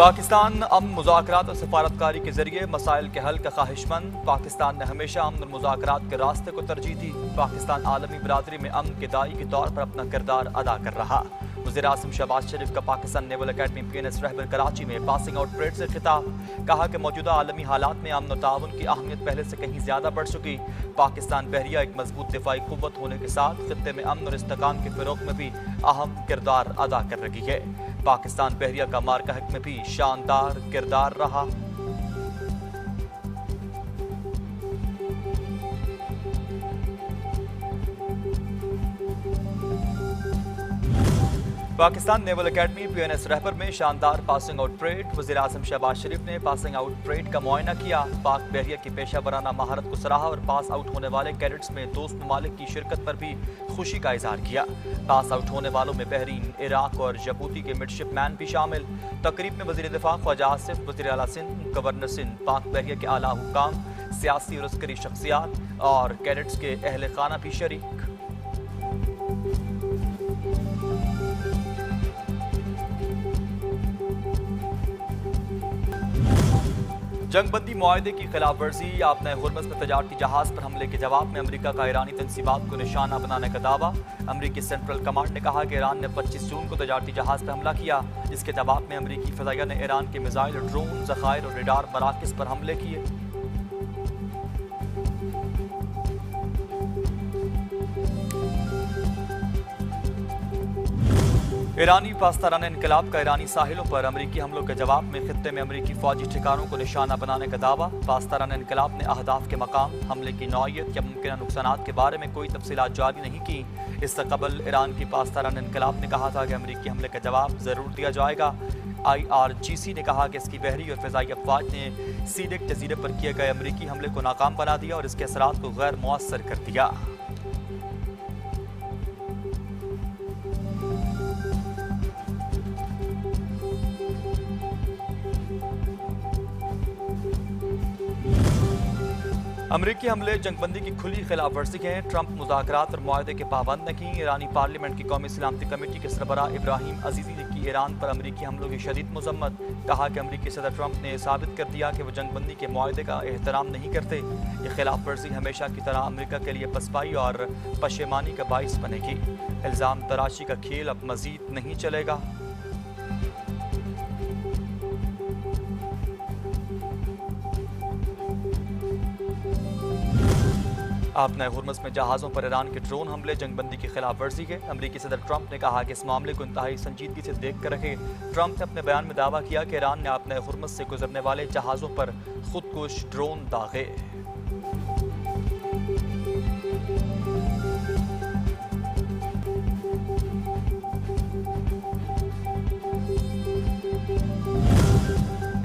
पाकिस्तान अमन मुज़ाकरात और सफारतकारी के जरिए मसाइल के हल का ख्वाहिशमंद। पाकिस्तान ने हमेशा अमन और मुज़ाकरात के रास्ते को तरजीह दी। पाकिस्तान आलमी बरादरी में अमन के दाई के तौर पर अपना किरदार अदा कर रहा। वज़ीर-ए-आज़म शहबाज शरीफ का Pakistan naval academy PNS Rahbar Karachi में पासिंग आउट परेड से खिताब। कहा कि मौजूदा आलमी हालात में अमन और ताउन की अहमियत पहले से कहीं ज्यादा बढ़ चुकी। पाकिस्तान बहरिया एक मजबूत दिफाई कुव्वत होने के साथ खित्ते में अमन और इस्तेकाम के फिरोग में भी अहम किरदार अदा कर रही है। पाकिस्तान बहरिया का मार्का हक में भी शानदार किरदार रहा। पाकिस्तान नेवल अकेडमी PNS रहबर में शानदार पासिंग आउट परेड। वज़ीर-ए-आज़म शहबाज शरीफ ने पासिंग आउट परेड का मुआयना किया। पाक बहरिया की पेशा वराना महारत को सराहा और पास आउट होने वाले कैडेट्स में दोस्त ममालिक की शिरकत पर भी खुशी का इजहार किया। पास आउट होने वालों में बहरीन, इराक और जबूती के मिडशिपमैन भी शामिल। तकरीब में वज़ीर दिफा ख्वाजा आसिफ, वज़ीर आला सिंध, गवर्नर सिंध, पाक बहरिया के आला हुक्काम, सियासी और अस्करी शख्सियात और कैडेट्स के अहले खाना भी शरीक। जंगबंदी मुआहदे की खिलाफ वर्जी। आपने हुर्मस में तजारती जहाज पर हमले के जवाब में अमेरिका का ईरानी तंसीबात को निशाना बनाने का दावा। अमेरिकी सेंट्रल कमांड ने कहा कि ईरान ने 25 जून को तजारती जहाज पर हमला किया। इसके जवाब में अमेरिकी फ़ज़ाइया ने ईरान के मिसाइल, ड्रोन, ज़खायर और रडार मराकज़ पर हमले किए। ईरानी पास्ताराना इनकलाब का ईरानी साहिलों पर अमेरिकी हमलों के जवाब में खित्ते में अमेरिकी फौजी ठिकानों को निशाना बनाने का दावा। पास्ताराना इनकलाब ने अहदाफ के मकाम, हमले की नौइयत या मुमकिन नुकसानात के बारे में कोई तफसीलात जारी नहीं की। इससे कबल ईरान की पास्ताराना इनकलाब ने कहा था कि अमेरिकी हमले का जवाब ज़रूर दिया जाएगा। IRGC ने कहा कि इसकी बहरी और फ़िज़ाई अफवाज ने सीडेक जजीरे पर किए गए अमेरिकी हमले को नाकाम बना दिया और इसके असरात को गैर मुअस्सर कर दिया। अमरीकी हमले जंगबंदी की खुली खिलाफ वर्जी है। ट्रंप मुज़ाकरात और मुआहदे के पाबंद नहीं। ईरानी पार्लियामेंट की कौमी सलामती कमेटी के सरबराह इब्राहिम अजीज़ी ने की ईरान पर अमरीकी हमलों की शदीद मजम्मत। कहा कि अमरीकी सदर ट्रंप ने साबित कर दिया कि वो जंगबंदी के मुआहदे का एहतराम नहीं करते। ये खिलाफ वर्जी हमेशा की तरह अमरीका के लिए पसपाई और पशेमानी का बाइस बनेगी। इल्ज़ाम तराशी का खेल अब मजीद नहीं चलेगा। आपने हुर्मस में जहाज़ों पर ईरान के ड्रोन हमले जंगबंदी की खिलाफ वर्जी है। अमरीकी सदर ट्रंप ने कहा कि इस मामले को इंतहाई संजीदगी से देख कर रखे। ट्रंप ने अपने बयान में दावा किया कि ईरान ने आपने हुर्मस से गुजरने वाले जहाज़ों पर खुदकुश ड्रोन दागे।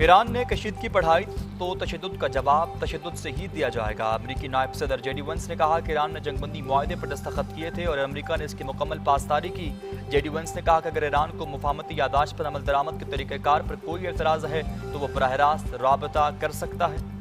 ईरान ने कशीदगी बढ़ाई तो तशद्दुद का जवाब तशद्दुद से ही दिया जाएगा। अमरीकी नायब सदर JD Vance ने कहा कि ईरान ने जंगबंदी मुआहदे पर दस्तखत किए थे और अमरीका ने इसकी मुकम्मल पासदारी की। JD Vance ने कहा कि अगर ईरान को मुफाहमती यादाश्त पर अमल दरामद के तरीक़ेकार पर कोई एतराज़ है तो वह बराह रास्त राबता कर सकता है।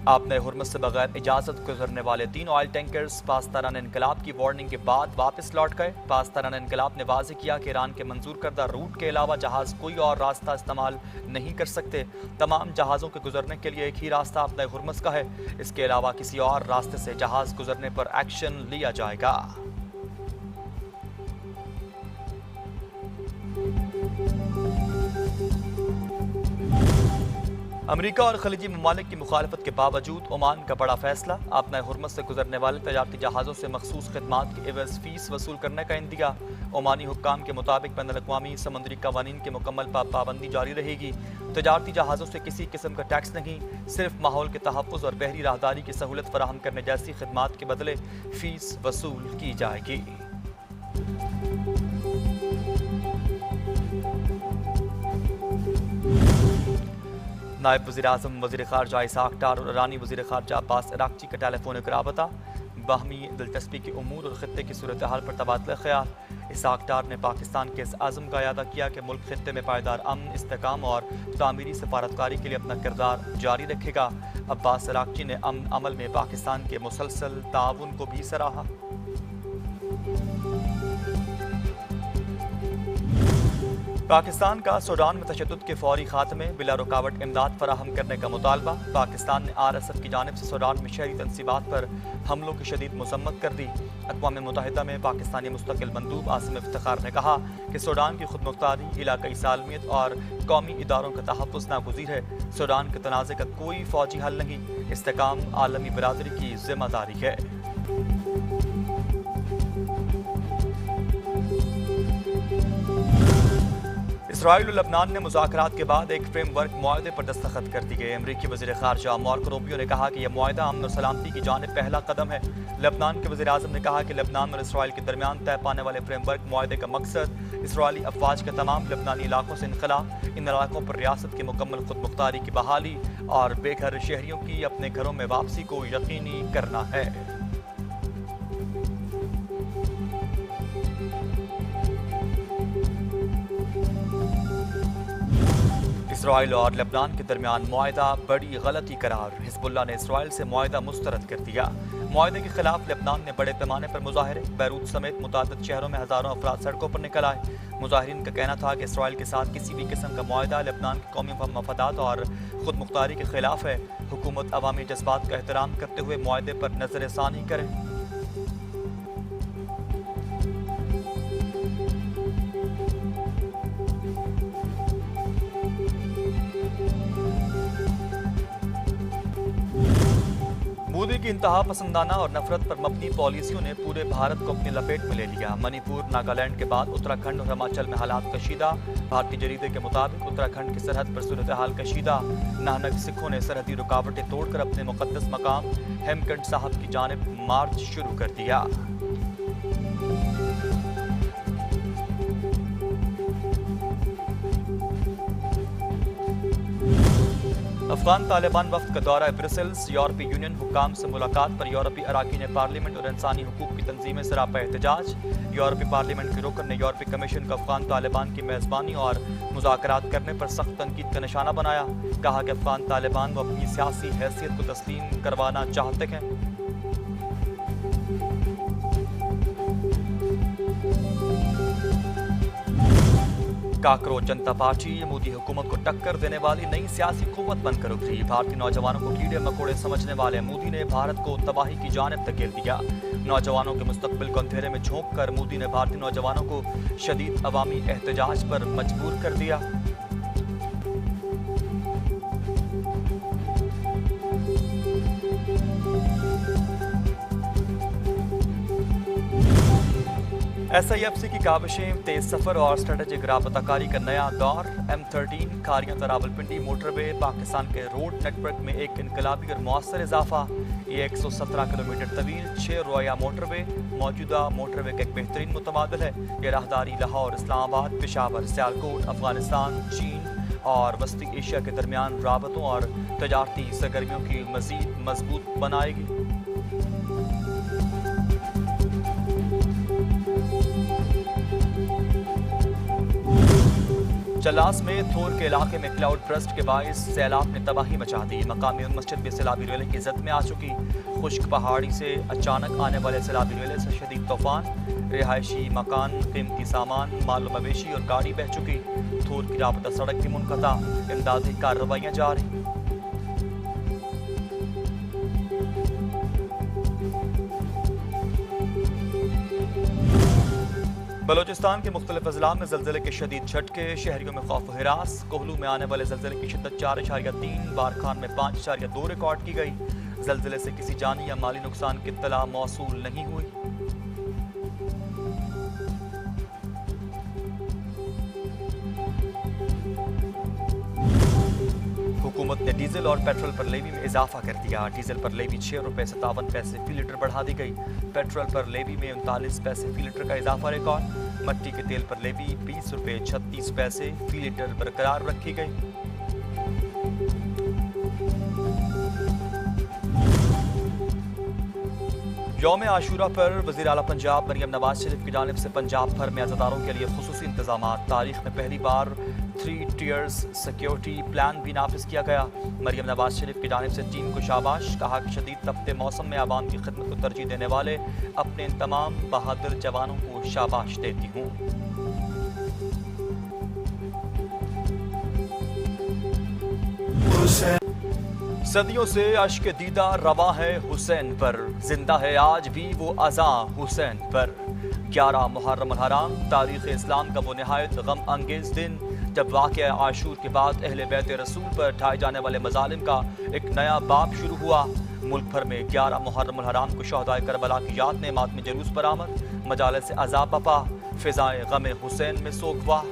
आपने हुर्मस से बगैर इजाज़त गुजरने वाले 3 ऑयल टैंकर्स पास्ताराना इनकलाब की वार्निंग के बाद वापस लौट गए। पास्ताराना इनकलाब ने वाज़ेह किया कि ईरान के मंजूर करदा रूट के अलावा जहाज़ कोई और रास्ता इस्तेमाल नहीं कर सकते। तमाम जहाज़ों के गुजरने के लिए एक ही रास्ता अपने हुर्मस का है। इसके अलावा किसी और रास्ते से जहाज़ गुजरने पर एक्शन लिया जाएगा। अमरीका और खलीजी ममालिक की मुखालफत के बावजूद ओमान का बड़ा फैसला। आपने हुर्मस से गुजरने वाले तजारती जहाज़ों से मखसूस खदमात की एवज़ फीस वसूल करने का इंदिया। ओमानी हुक्काम के मुताबिक बैनुल-अक़वामी समुद्री कवानीन के मुकम्मल पाबंदी जारी रहेगी। तजारती जहाज़ों से किसी किस्म का टैक्स नहीं, सिर्फ माहौल के तहफ़्फ़ुज़ और बहरी राहदारी की सहूलत फराहम करने जैसी खदमात के बदले फ़ीस वसूल की जाएगी। नायब वज़ीर-ए-आज़म वज़ीर ख़ारजा इसाक डार और ईरानी वज़ीर ख़ारजा अब्बास अराक़ची का टेलीफोनिक राबता। बाहमी दिलचस्पी के उमूर और ख़ित्ते की सूरत हाल पर तबादला ख़याल। इसहाक डार ने पाकिस्तान के इस अज़्म का इयादा किया कि मुल्क खित्ते में पायदार अमन, इस्तेहकाम और तामीरी सफारतकारी के लिए अपना किरदार जारी रखेगा। अब्बास अरागची ने अमन अमल में पाकिस्तान के मुसलसल ताउन को भी सराहा। पाकिस्तान का सूडान में तशद्दुद के फौरी खात्मे, बिला रुकावट इमदाद फराहम करने का मुतालबा। पाकिस्तान ने RSF की जानिब से सूडान में शहरी तनसीबात पर हमलों की शदीद मजम्मत कर दी। अक़वाम मुत्तहिदा में पाकिस्तानी मुस्तकिल मंदूब आसिम इफ्तिखार ने कहा कि सूडान की खुदमुख्तारी, इलाकाई सालमियत और कौमी इदारों का तहफ़्फ़ुज़ नागुज़ीर है। सूडान के तनाज़े का कोई फ़ौजी हल नहीं, इस्तेहकाम आलमी बरादरी की ज़िम्मेदारी है। इसराइल और लबनान ने मुज़ाकरात के बाद एक फ्रेमवर्क मुआहदे पर दस्तखत कर दिए। अमरीकी वज़ीर ख़ारजा मार्को रूबियो ने कहा कि यह मुआहदा अमन और सलामती की जानिब पहला कदम है। लबनान के वज़ीर आज़म ने कहा कि लबनान और इसराइल के दरमियान तय पाने वाले फ्रेमवर्क मुआहदे का मकसद इसराइली अफवाज के तमाम लबनानी इलाकों से इनखला, इन इलाकों पर रियासत की मुकम्मल खुदमुख्तारी की बहाली और बेघर शहरियों की अपने घरों में वापसी को यकीनी करना है। इसराइल और लबनान के दरमियान मुआहदा बड़ी गलती करार। हिज़्बुल्लाह ने इसराइल से मुआहदा मुस्तरद कर दिया। मुआहदे के खिलाफ लबनान ने बड़े पैमाने पर मुजाहरे, बैरूत समेत मुतादिद शहरों में हज़ारों अफराद सड़कों पर निकल आए। मुजाहिरीन का कहना था कि इसराइल के साथ किसी भी किस्म का मुआहदा लबनान के कौमी मफादात और खुद मुख्तारी के खिलाफ है। हुकूमत अवामी जज्बात का एहतराम करते हुए मुआहदे पर नज़रसानी करें। मोदी की इंतहा पसंदाना और नफरत पर मबनी पॉलिसियों ने पूरे भारत को अपनी लपेट में ले लिया। मणिपुर, नागालैंड के बाद उत्तराखंड और हिमाचल में हालात कशीदा। भारतीय जरीदे के मुताबिक उत्तराखंड की सरहद पर सूरत हाल कशीदा। नानक सिखों ने सरहदी रुकावटें तोड़कर अपने मुकद्दस मकाम हेमकंड साहब की जानिब मार्च शुरू कर दिया। अफगान तालिबान वफ्द का दौरा ब्रसेल्स। यूरोपीय यूनियन हुकाम से मुलाकात पर यूरोपीय अराकीन पार्लियामेंट और इंसानी हुकूक की तंजीमें सरापा एहतजाज। यूरोपीय पार्लियामेंट के रुकन ने यूरोपीय कमीशन को अफगान तालिबान की मेज़बानी और मुज़ाकरात करने पर सख्त तनकीद का निशाना बनाया। कहा कि अफगान तालिबान वो अपनी सियासी हैसियत को तस्लीम करवाना चाहते हैं। काकरोच जनता पार्टी मोदी हुकूमत को टक्कर देने वाली नई सियासी कुव्वत बनकर उभरी। भारतीय नौजवानों को कीड़े मकोड़े समझने वाले मोदी ने भारत को तबाही की जानिब धकेल दिया। नौजवानों के मुस्तकबिल को अंधेरे में झोंक कर मोदी ने भारतीय नौजवानों को शदीद अवामी एहतजाज पर मजबूर कर दिया। SIFC की काविशें, तेज सफर और स्ट्रेटेजिक राबताकारी का नया दौर। M13 खारियां रावलपिंडी मोटरवे पाकिस्तान के रोड नेटवर्क में एक इनकलाबी और मौसर इजाफा। ये 117 किलोमीटर तवील 6 रोया मोटरवे मौजूदा मोटरवे का एक बेहतरीन मुतबादिल है। यह राहदारी लाहौर, इस्लामाबाद, पेशावर, सियालकोट, अफगानिस्तान, चीन और वस्ती एशिया के दरमियान राबतों और तजारती सरगर्मियों की मजीद मजबूत बनाएगी। चलास में थोर के इलाके में क्लाउड ब्रस्ट के बायस सैलाब ने तबाही मचा दी। मकामी मस्जिद में सैलाबी रेले की जद में आ चुकी। खुश्क पहाड़ी से अचानक आने वाले सैलाबी रेले से शदीद तूफान, रिहायशी मकान, कीमती सामान, माल मवेशी और गाड़ी बह चुकी। थोर की राबता सड़क भी मुनक़ता, इमदादी कार्रवाइयाँ जारी। बलोचिस्तान के मुख्तलिफ अजला में ज़लज़ले के शदीद झटके, शहरियों में खौफ हिरास। कोहलू में आने वाले ज़लज़ले की शिद्दत 4.3, बारखान में 5.2 रिकॉर्ड की गई। ज़लज़ले से किसी जानी या माली नुकसान की इत्तला मौसूल नहीं हुई। हुकूमत ने डीजल और पेट्रोल पर लेवी में इजाफा कर दिया। डीजल पर लेवी 6 रुपये 57 पैसे फी लीटर बढ़ा दी गई। पेट्रोल पर लेवी में 39 पैसे फी लीटर का इजाफा रिकॉर्ड। मट्टी के तेल पर लेवी 20 रुपये 36 पैसे फी लीटर बरकरार रखी गई। यौम आशूरा पर वज़ीर आला पंजाब मरियम नवाज शरीफ की जानिब से पंजाब भर में अज़ादारों के लिए खुसूसी इंतजाम। तारीख में पहली बार 3 टियर्स सिक्योरिटी प्लान भी नाफिज किया गया। मरियम नवाज शरीफ की जानिब से टीम को शाबाश, कहा कि शदीद तपते मौसम में आवाम की खिदमत को तरजीह देने वाले अपने इन तमाम बहादुर जवानों को शाबाश देती हूँ। सदियों से अश्क दीदा रवा है हुसैन पर, जिंदा है आज भी वो अज़ा हुसैन पर। 11 मुहर्रम अल हराम तारीख़ इस्लाम का वो नहायत गम अंगेज़ दिन, जब वाक़या आशूर के बाद अहले बैत रसूल पर ढाए जाने वाले मज़ालिम का एक नया बाब शुरू हुआ। मुल्क भर में 11 मुहर्रम अल हराम को शहदाए करबला की याद ने मातमी जुलूस बरामद, मजालिस अज़ा बपा, फ़िज़ाए गम हुसैन में सोगवा।